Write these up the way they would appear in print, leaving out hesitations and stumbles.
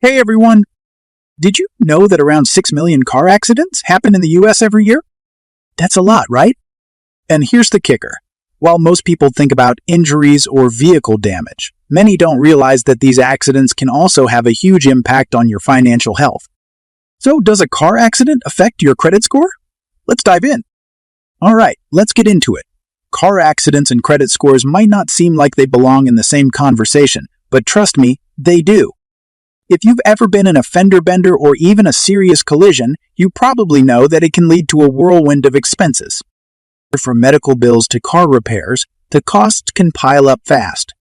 Hey everyone! Did you know that around 6 million car accidents happen in the US every year? That's a lot, right? And here's the kicker. While most people think about injuries or vehicle damage, many don't realize that these accidents can also have a huge impact on your financial health. So, does a car accident affect your credit score? Let's dive in. Alright, let's get into it. Car accidents and credit scores might not seem like they belong in the same conversation, but trust me, they do. If you've ever been in a fender bender or even a serious collision, you probably know that it can lead to a whirlwind of expenses. From medical bills to car repairs, the costs can pile up fast.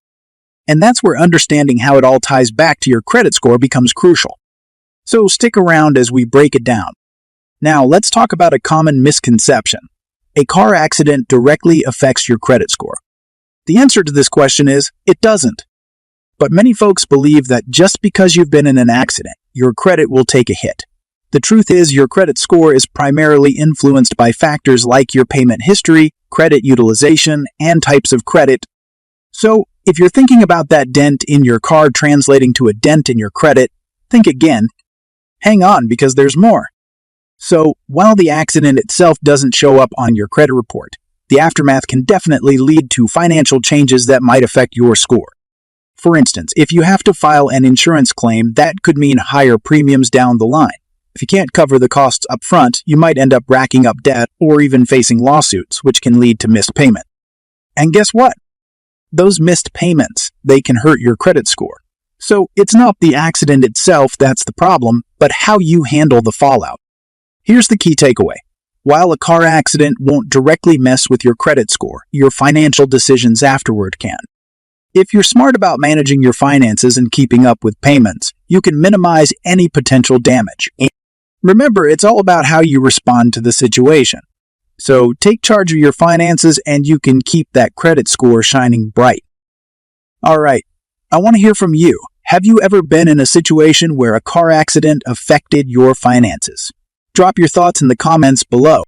And that's where understanding how it all ties back to your credit score becomes crucial. So stick around as we break it down. Now let's talk about a common misconception. A car accident directly affects your credit score. The answer to this question is, it doesn't. But many folks believe that just because you've been in an accident, your credit will take a hit. The truth is, your credit score is primarily influenced by factors like your payment history, credit utilization, and types of credit. So, if you're thinking about that dent in your car translating to a dent in your credit, think again. Hang on, because there's more. So, while the accident itself doesn't show up on your credit report, the aftermath can definitely lead to financial changes that might affect your score. For instance, if you have to file an insurance claim, that could mean higher premiums down the line. If you can't cover the costs up front, you might end up racking up debt or even facing lawsuits, which can lead to missed payment. And guess what? Those missed payments, they can hurt your credit score. So it's not the accident itself that's the problem, but how you handle the fallout. Here's the key takeaway. While a car accident won't directly mess with your credit score, your financial decisions afterward can. If you're smart about managing your finances and keeping up with payments, you can minimize any potential damage. Remember, it's all about how you respond to the situation. So take charge of your finances and you can keep that credit score shining bright. Alright, I want to hear from you. Have you ever been in a situation where a car accident affected your finances? Drop your thoughts in the comments below.